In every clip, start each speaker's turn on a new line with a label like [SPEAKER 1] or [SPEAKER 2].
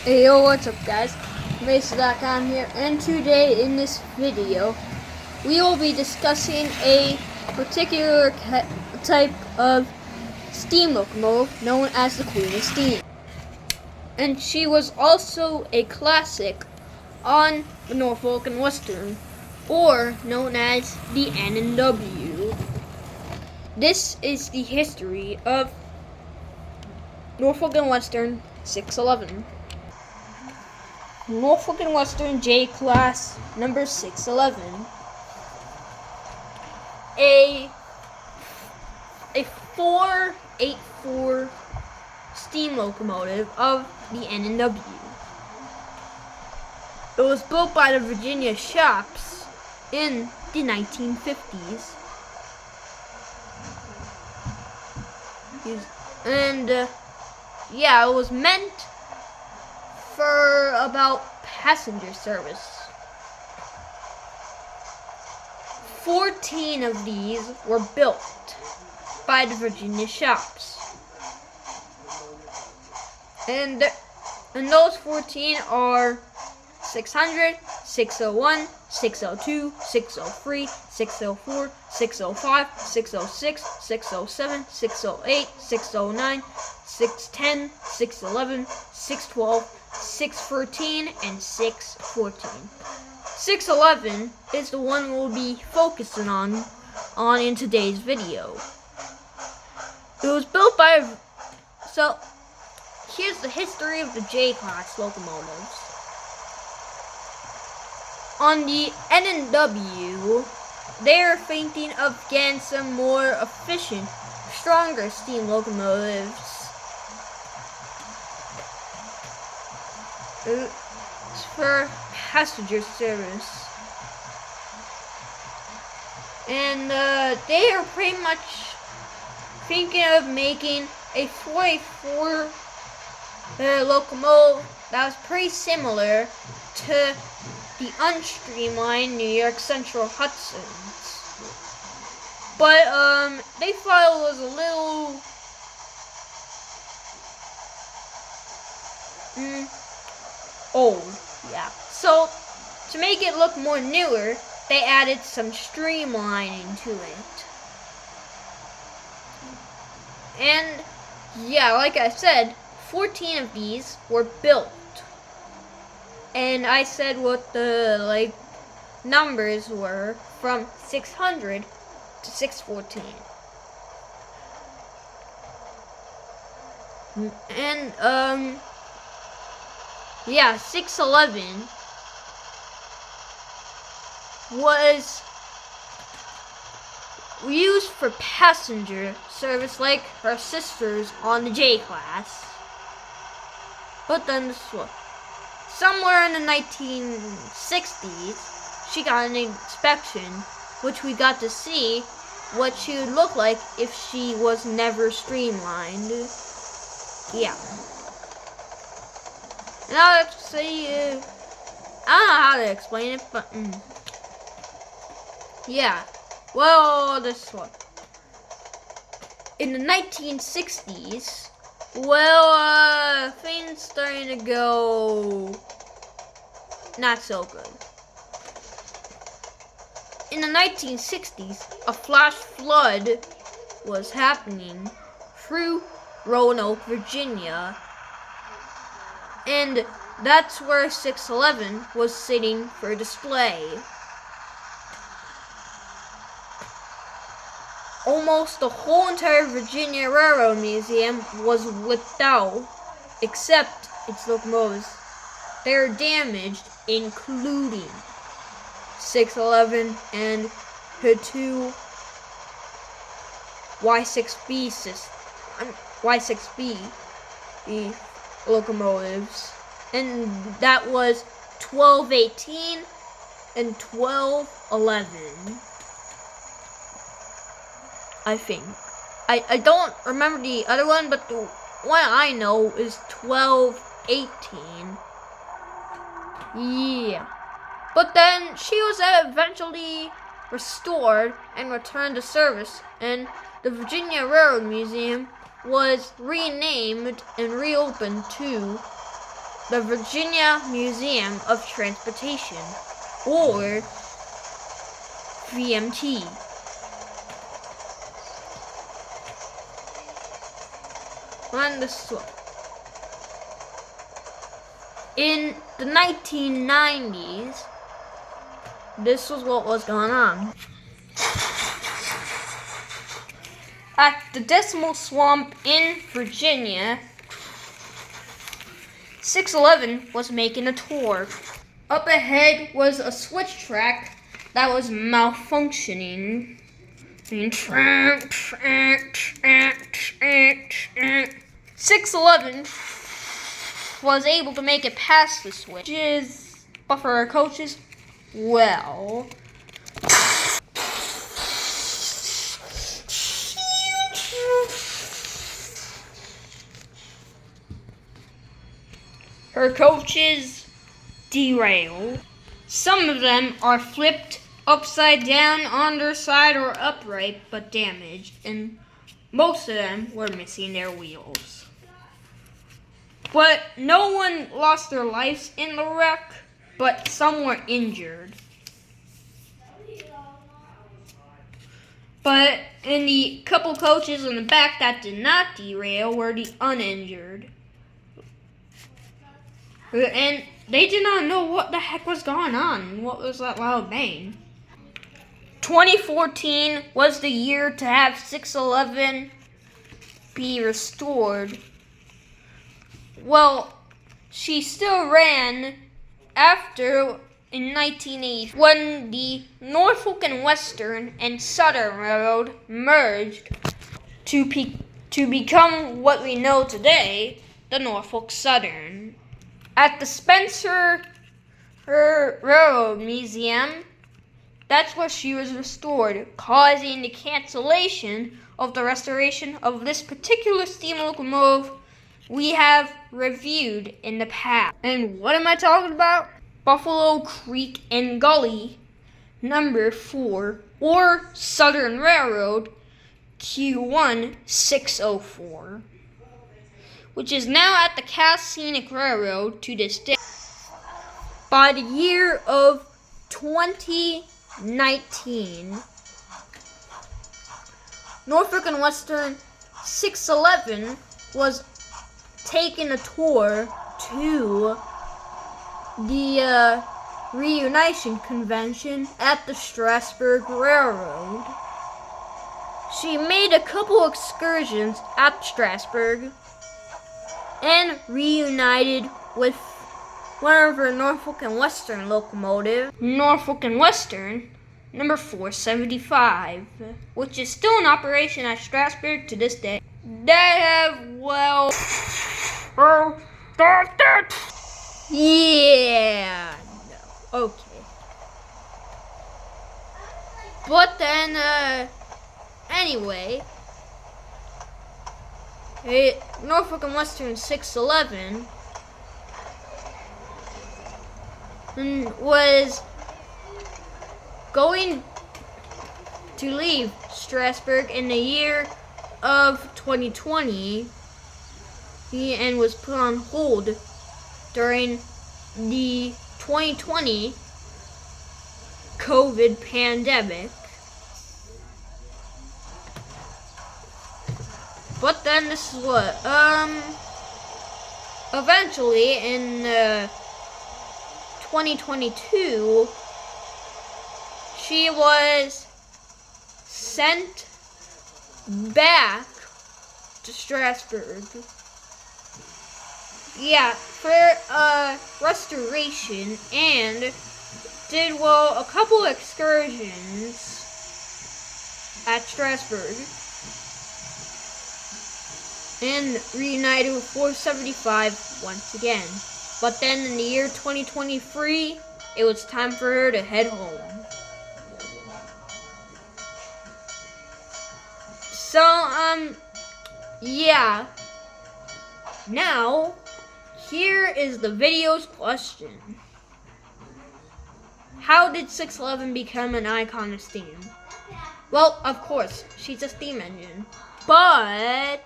[SPEAKER 1] Hey yo, what's up guys? Mason.com here, and today in this video we will be discussing a particular type of steam locomotive known as the Queen of Steam. And she was also a classic on the Norfolk and Western, or known as the N&W. This is the history of Norfolk and Western 611. Norfolk and Western J Class number 611. A 484 steam locomotive of the N&W. It was built by the Virginia shops in the 1950s. And it was meant for about passenger service. 14 of these were built by the Virginia shops. And those 14 are 600, 601, 602, 603, 604, 605, 606, 607, 608, 609, 610, 611, 612, 613, and 614. 611 is the one we'll be focusing on in today's video. It was built by... So, here's the history of the J-Class locomotives. On the N&W, they're thinking of getting some more efficient, stronger steam locomotives for passenger service. And they are pretty much thinking of making a 44 locomotive that was pretty similar to the unstreamlined New York Central Hudsons. But they thought it was a little old. Yeah. So to make it look more newer, they added some streamlining to it. And like I said, 14 of these were built. And I said what the numbers were from 600 to 614. And 611 was used for passenger service like her sisters on the J-Class. But then this one, somewhere in the 1960s, she got an inspection, which we got to see what she would look like if she was never streamlined. Yeah. And I'll have to say, I don't know how to explain it, but well, this one. In the 1960s, things starting to go not so good. In the 1960s, a flash flood was happening through Roanoke, Virginia, and that's where 611 was sitting for display. Almost the whole entire Virginia Railroad Museum was without, except its locomotives. They are damaged, including 611 and her two Y6B locomotives, and that was 1218 and 1211. I think. I don't remember the other one, but the one I know is 1218. Yeah. But then she was eventually restored and returned to service, and the Virginia Railroad Museum was renamed and reopened to the Virginia Museum of Transportation, or VMT. On the slope. In the 1990s, this was what was going on. At the Decimal Swamp in Virginia, 611 was making a tour. Up ahead was a switch track that was malfunctioning. 611 was able to make it past the switches, but for our coaches, well, her coaches derailed. Some of them are flipped upside down on their side or upright, but damaged, and most of them were missing their wheels. But no one lost their lives in the wreck, but some were injured. But in the couple coaches in the back that did not derail were the uninjured. And they did not know what the heck was going on. What was that loud bang? 2014 was the year to have 611 be restored. Well, she still ran after in 1980 when the Norfolk and Western and Southern Railroad merged to become what we know today, the Norfolk Southern. At the Spencer Railroad Museum, that's where she was restored, causing the cancellation of the restoration of this particular steam locomotive we have reviewed in the past. And what am I talking about? Buffalo Creek and Gully, number 4, or Southern Railroad Q1 604, which is now at the Cass Scenic Railroad to this day. By the year of 2019, Norfolk and Western 611 was taking a tour to the reunition convention at the Strasburg Railroad. She made a couple excursions at Strasburg and reunited with one of her Norfolk and Western locomotives, Norfolk and Western number 475, which is still in operation at Strasburg to this day. They have, well, yeah, no, okay. But then, anyway, Norfolk and Western 611 was going to leave Strasburg in the year of 2020 and was put on hold during the 2020 COVID pandemic. But then this is what, eventually in 2022, she was sent back to Strasburg. Yeah, for restoration, and did, well, a couple excursions at Strasburg and reunited with 475 once again. But then in the year 2023, it was time for her to head home. So, yeah. Now, here is the video's question. How did 611 become an icon of steam? Well, of course, she's a steam engine. But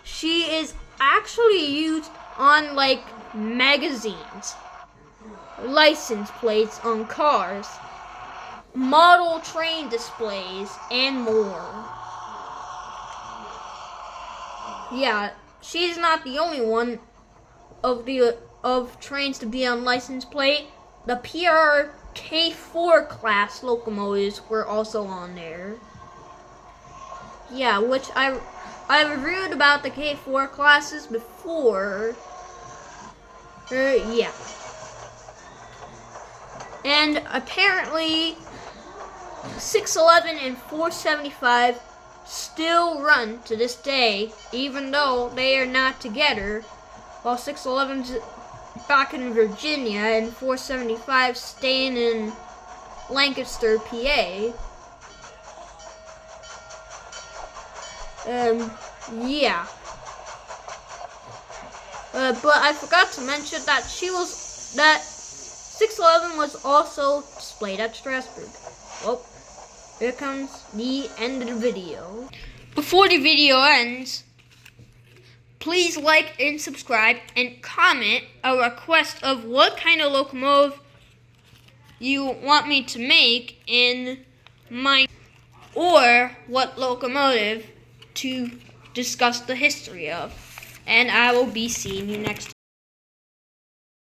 [SPEAKER 1] she is actually used on like magazines, license plates on cars, model train displays, and more. Yeah, she's not the only one of trains to be on license plate. The PRK4 class locomotives were also on there. Yeah, which I reviewed about the K4 classes before. Yeah. And apparently 611 and 475 still run to this day, even though they are not together, while 611's back in Virginia and 475 staying in Lancaster, PA. Yeah. But I forgot to mention that 611 was also displayed at Strasbourg. Well, here comes the end of the video. Before the video ends, please like and subscribe and comment a request of what kind of locomotive you want me to make in my, or what locomotive to discuss the history of. And I will be seeing you next time.